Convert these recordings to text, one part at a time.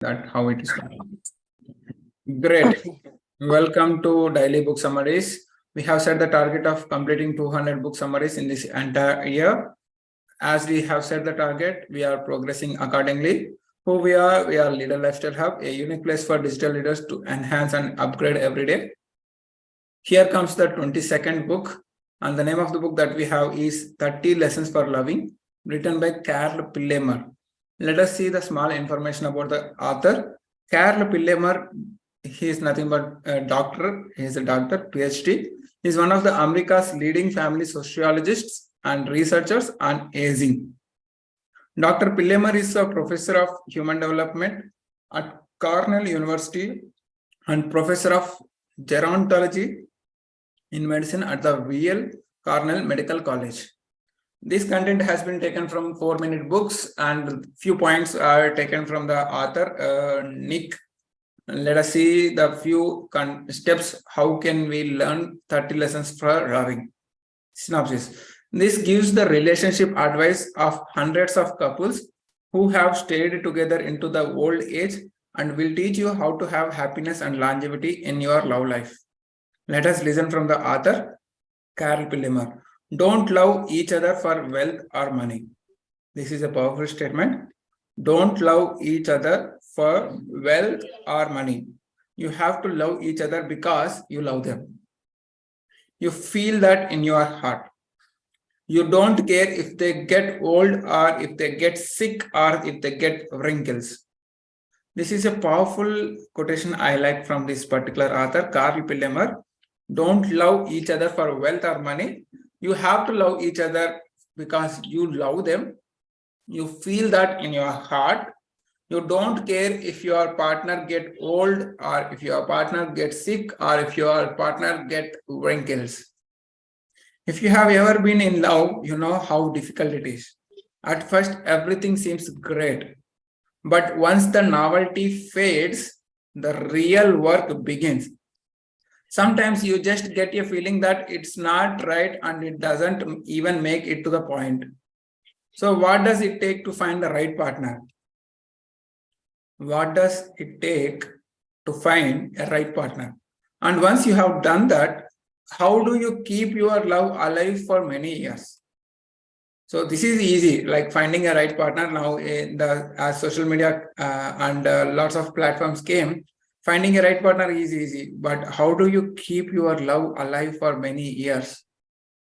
That how it is done. Great. Welcome to Daily Book Summaries. We have set the target of completing 200 book summaries in this entire year. As we have set the target, we are progressing accordingly. Who we are Leader Lifestyle Hub, a unique place for digital leaders to enhance and upgrade every day. Here comes the 22nd book, and the name of the book that we have is 30 Lessons for Loving, written by Karl Pillemer. Let us see the small information about the author. Karl Pillemer, he is nothing but a doctor. He is a doctor, PhD. He is one of the America's leading family sociologists and researchers on aging. Dr. Pillemer is a professor of human development at Cornell University and professor of gerontology in medicine at the Weill Cornell Medical College. This content has been taken from 4-minute books, and few points are taken from the author, Nick. Let us see the few steps. How can we learn 30 lessons for loving? Synopsis. This gives the relationship advice of hundreds of couples who have stayed together into the old age and will teach you how to have happiness and longevity in your love life. Let us listen from the author, Karl Pillemer. Don't love each other for wealth or money. This is a powerful statement. Don't love each other for wealth or money. You have to love each other because you love them. You feel that in your heart. You don't care if they get old or if they get sick or if they get wrinkles. This is a powerful quotation I like from this particular author, Karl Pillemer. Don't love each other for wealth or money. You have to love each other because you love them. You feel that in your heart. You don't care if your partner get old or if your partner gets sick or if your partner get wrinkles. If you have ever been in love, you know how difficult it is. At first, everything seems great. But once the novelty fades, the real work begins. Sometimes you just get a feeling that it's not right and it doesn't even make it to the point. So what does it take to find the right partner? What does it take to find a right partner? And once you have done that, how do you keep your love alive for many years? So this is easy, like finding a right partner now as social media and lots of platforms came. Finding a right partner is easy, but how do you keep your love alive for many years?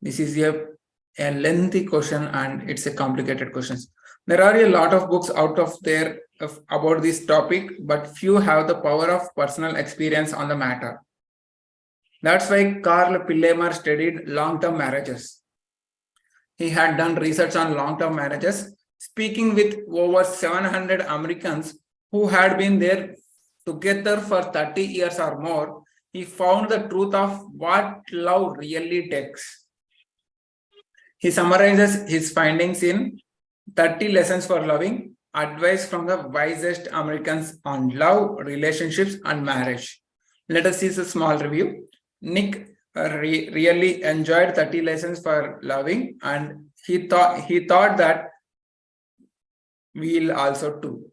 This is a lengthy question and it's a complicated question. There are a lot of books out of there about this topic, but few have the power of personal experience on the matter. That's why Karl Pillemer studied long-term marriages. He had done research on long-term marriages, speaking with over 700 Americans who had been there together for 30 years or more. He found the truth of what love really takes. He summarizes his findings in 30 Lessons for Loving, advice from the wisest Americans on love, relationships, and marriage. Let us see a small review. Nick really enjoyed 30 Lessons for Loving, and he thought that we'll also too.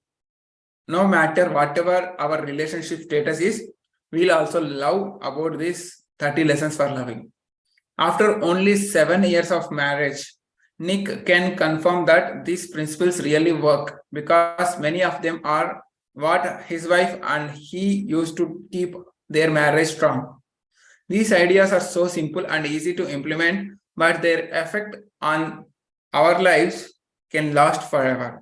No matter whatever our relationship status is, we'll also love about these 30 Lessons for Loving. After only 7 years of marriage, Nick can confirm that these principles really work because many of them are what his wife and he used to keep their marriage strong. These ideas are so simple and easy to implement, but their effect on our lives can last forever.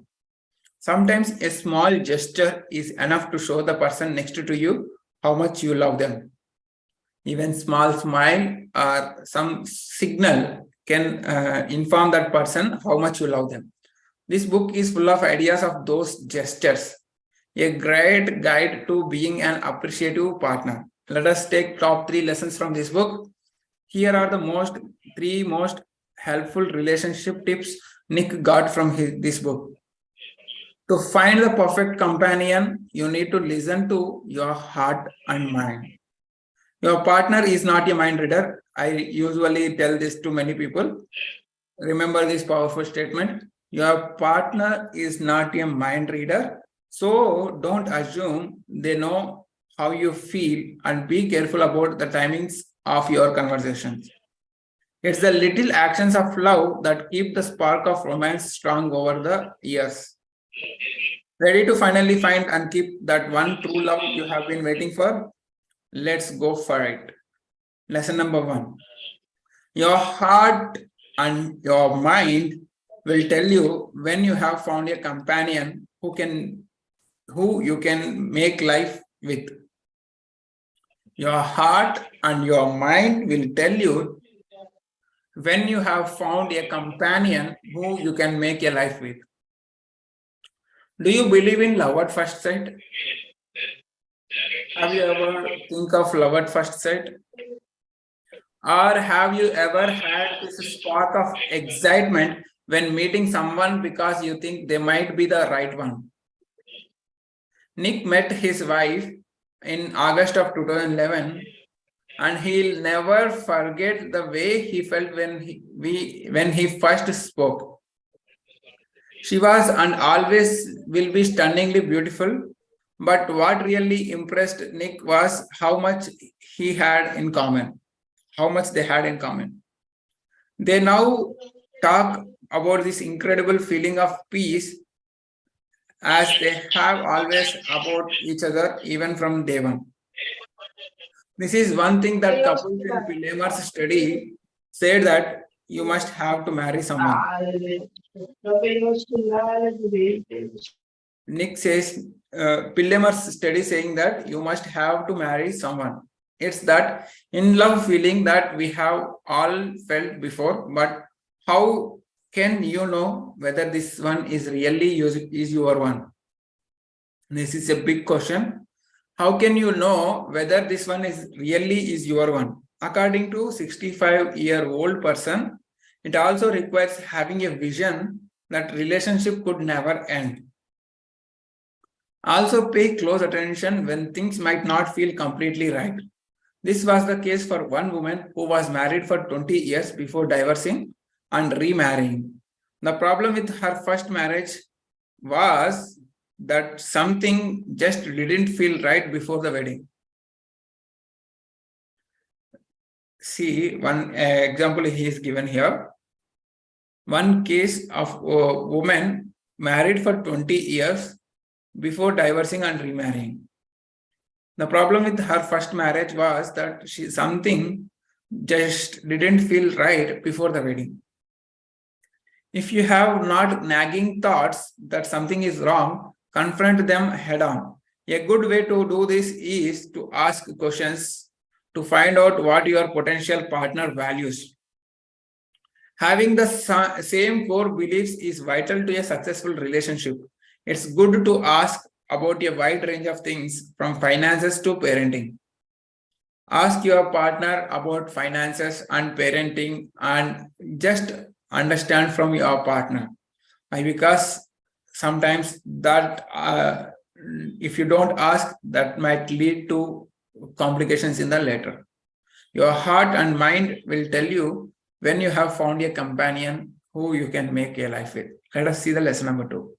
Sometimes a small gesture is enough to show the person next to you how much you love them. Even small smile or some signal can inform that person how much you love them. This book is full of ideas of those gestures, a great guide to being an appreciative partner. Let us take top 3 lessons from this book. Here are the 3 most helpful relationship tips Nick got from this book. To find the perfect companion, you need to listen to your heart and mind. Your partner is not a mind reader. I usually tell this to many people. Remember this powerful statement. Your partner is not a mind reader. So don't assume they know how you feel and be careful about the timings of your conversations. It's the little actions of love that keep the spark of romance strong over the years. Ready to finally find and keep that one true love you have been waiting for? Let's go for it. Lesson number 1. Your heart and your mind will tell you when you have found a companion who you can make life with. Your heart and your mind will tell you when you have found a companion who you can make a life with. Do you believe in love at first sight? Have you ever think of love at first sight? Or have you ever had this spark of excitement when meeting someone because you think they might be the right one? Nick met his wife in August of 2011, and he'll never forget the way he felt when he first spoke. She was and always will be stunningly beautiful, but what really impressed Nick was how much he had in common, how much they had in common. They now talk about this incredible feeling of peace as they have always about each other, even from day one. This is one thing that couples in Pillemer's study said that you must have to marry someone. Nick says, Pillemer's study saying that you must have to marry someone. It's that in love feeling that we have all felt before, but how can you know whether this one is really is your one? This is a big question. How can you know whether this one is really is your one? According to 65-year-old person, it also requires having a vision that relationship could never end. Also pay close attention when things might not feel completely right. This was the case for one woman who was married for 20 years before divorcing and remarrying. The problem with her first marriage was that something just didn't feel right before the wedding. See, one example he is given here. One case of a woman married for 20 years before divorcing and remarrying. The problem with her first marriage was that something just didn't feel right before the wedding. If you have not nagging thoughts that something is wrong, confront them head on. A good way to do this is to ask questions to find out what your potential partner values. Having the same core beliefs is vital to a successful relationship. It's good to ask about a wide range of things from finances to parenting. Ask your partner about finances and parenting and just understand from your partner. Because sometimes that if you don't ask, that might lead to complications in the later. Your heart and mind will tell you when you have found a companion who you can make a life with. Let us see the lesson number 2.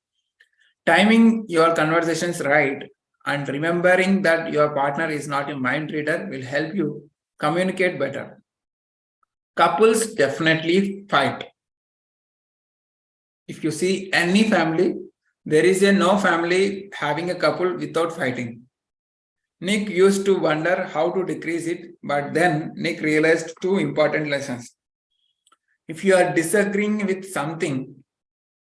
Timing your conversations right and remembering that your partner is not a mind reader will help you communicate better. Couples definitely fight. If you see any family, there is no family having a couple without fighting. Nick used to wonder how to decrease it, but then Nick realized 2 important lessons. If you are disagreeing with something,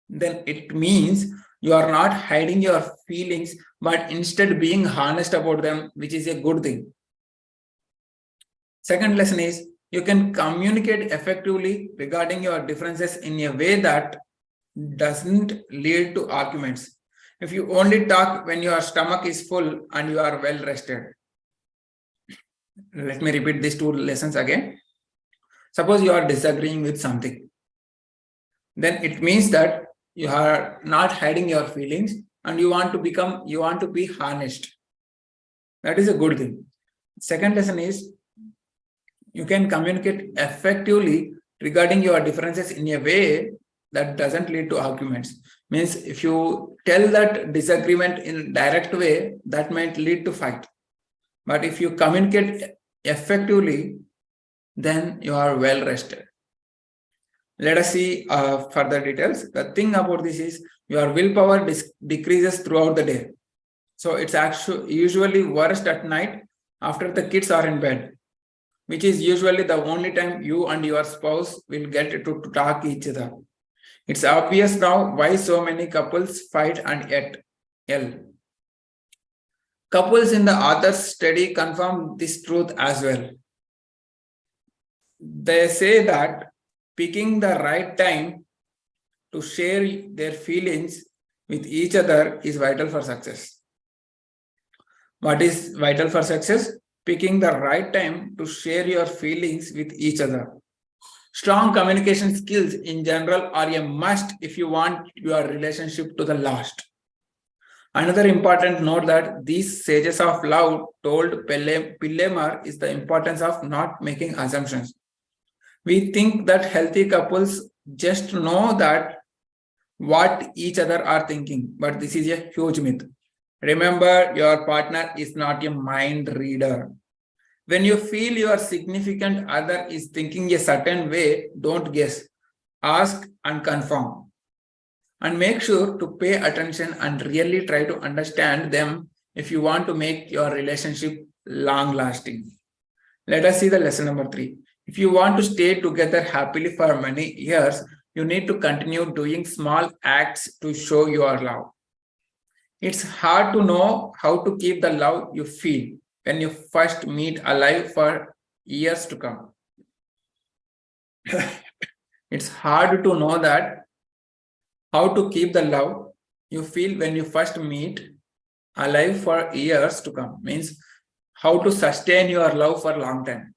then it means you are not hiding your feelings, but instead being honest about them, which is a good thing. Second lesson is you can communicate effectively regarding your differences in a way that doesn't lead to arguments. If you only talk when your stomach is full and you are well rested. Let me repeat these 2 lessons again. Suppose you are disagreeing with something. Then it means that you are not hiding your feelings and you want to be honest. That is a good thing. Second lesson is you can communicate effectively regarding your differences in a way that doesn't lead to arguments. Means if you tell that disagreement in direct way, that might lead to fight. But if you communicate effectively, then you are well rested. Let us see further details. The thing about this is your willpower decreases throughout the day. So it's actually usually worst at night after the kids are in bed, which is usually the only time you and your spouse will get to talk each other. It's obvious now why so many couples fight and yet yell. Couples in the author's study confirm this truth as well. They say that picking the right time to share their feelings with each other is vital for success. What is vital for success? Picking the right time to share your feelings with each other. Strong communication skills in general are a must if you want your relationship to the last. Another important note that these sages of love told Pillemer is the importance of not making assumptions. We think that healthy couples just know that what each other are thinking, but this is a huge myth. Remember, your partner is not a mind reader. When you feel your significant other is thinking a certain way, don't guess. Ask and confirm. And make sure to pay attention and really try to understand them if you want to make your relationship long-lasting. Let us see the lesson number 3. If you want to stay together happily for many years, you need to continue doing small acts to show your love. It's hard to know how to keep the love you feel when you first meet alive for years to come. It's hard to know that how to keep the love you feel when you first meet alive for years to come. Means how to sustain your love for a long time.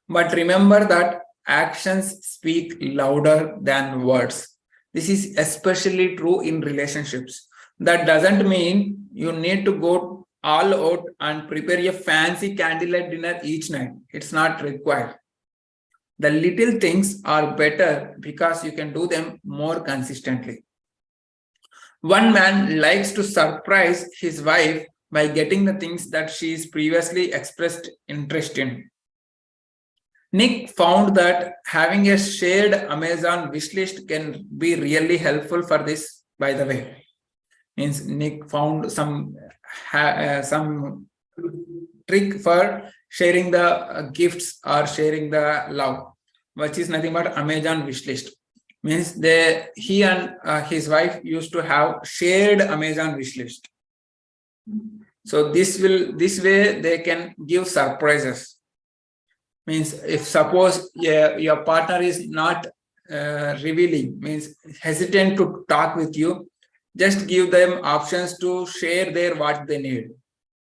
But remember that actions speak louder than words. This is especially true in relationships. That doesn't mean you need to go all out and prepare a fancy candlelight dinner each night. It's not required. The little things are better because you can do them more consistently. One man likes to surprise his wife by getting the things that she's previously expressed interest in. Nick found that having a shared Amazon wishlist can be really helpful for this, by the way. Means Nick found some trick for sharing the gifts or sharing the love, which is nothing but Amazon wishlist. Means he and his wife used to have shared Amazon wishlist. So this way they can give surprises. Means if suppose your partner is not revealing, means hesitant to talk with you, just give them options to share what they need.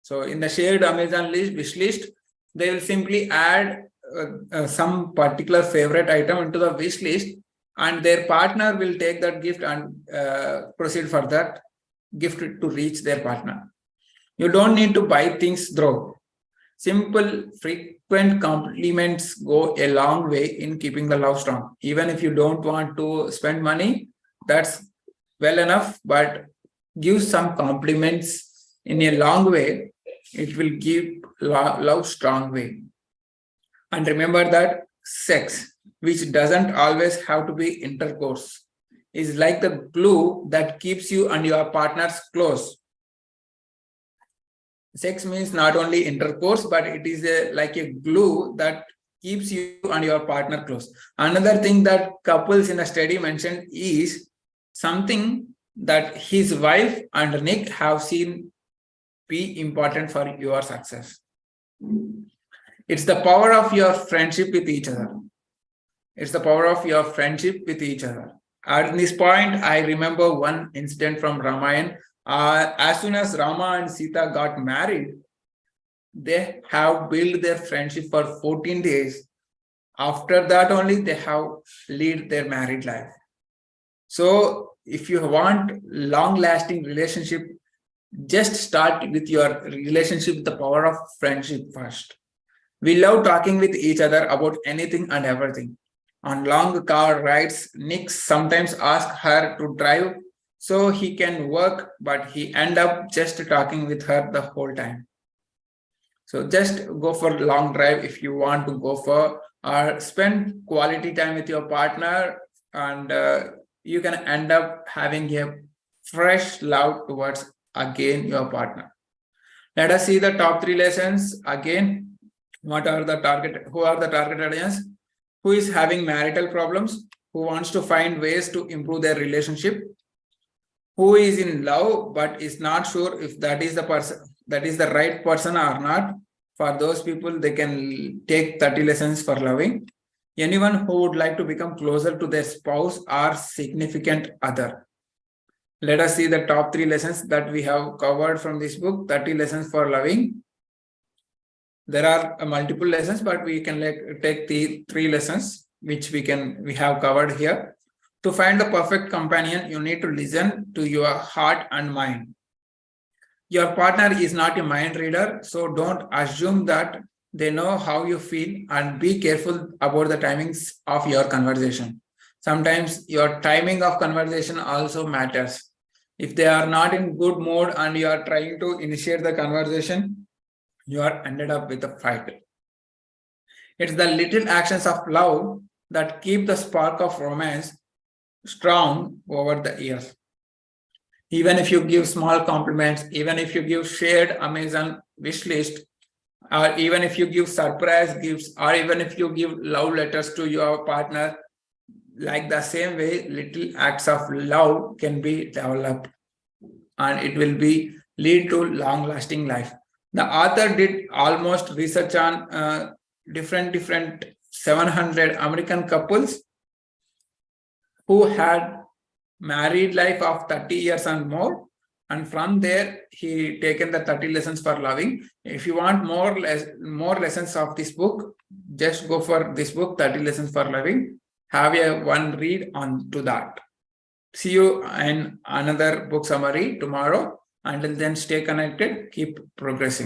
So in the shared Amazon wish list, they will simply add some particular favorite item into the wish list, and their partner will take that gift and proceed for that gift to reach their partner. You don't need to buy things through. Simple, frequent compliments go a long way in keeping the love strong. Even if you don't want to spend money, that's well enough, but give some compliments in a long way. It will keep love strong way. And remember that sex, which doesn't always have to be intercourse, is like the glue that keeps you and your partners close. Sex means not only intercourse, but it is like a glue that keeps you and your partner close. Another thing that couples in a study mentioned is something that his wife and Nick have seen be important for your success. It's the power of your friendship with each other. It's the power of your friendship with each other. At this point, I remember one incident from Ramayana. As soon as Rama and Sita got married, they have built their friendship for 14 days. After that only, they have led their married life. So if you want long-lasting relationship, just start with your relationship with the power of friendship first. We love talking with each other about anything and everything. On long car rides, Nick sometimes asks her to drive so he can work, but he end up just talking with her the whole time. So just go for long drive if you want to go for, or spend quality time with your partner, and you can end up having a fresh love towards again your partner. Let us see the top 3 lessons again. Who are the target audience? Who is having marital problems, who wants to find ways to improve their relationship, who is in love but is not sure if that is the right person or not. For those people, they can take 30 lessons for loving. Anyone who would like to become closer to their spouse or significant other. Let us see the top 3 lessons that we have covered from this book, 30 lessons for loving. There are multiple lessons, but we can take the 3 lessons which we have covered here. To find the perfect companion, you need to listen to your heart and mind. Your partner is not a mind reader, so don't assume that they know how you feel, and be careful about the timings of your conversation. Sometimes your timing of conversation also matters. If they are not in good mood and you are trying to initiate the conversation, you are ended up with a fight. It's the little actions of love that keep the spark of romance strong over the years. Even if you give small compliments, even if you give shared Amazon wish list, or even if you give surprise gifts, or even if you give love letters to your partner, like the same way, little acts of love can be developed, and it will be lead to long-lasting life. The author did almost research on different 700 American couples who had married life of 30 years and more, and from there he taken the 30 lessons for loving. If you want more lessons of this book, just go for this book, 30 lessons for loving. Have one read on to that. See you in another book summary tomorrow. Until then, stay connected, keep progressing.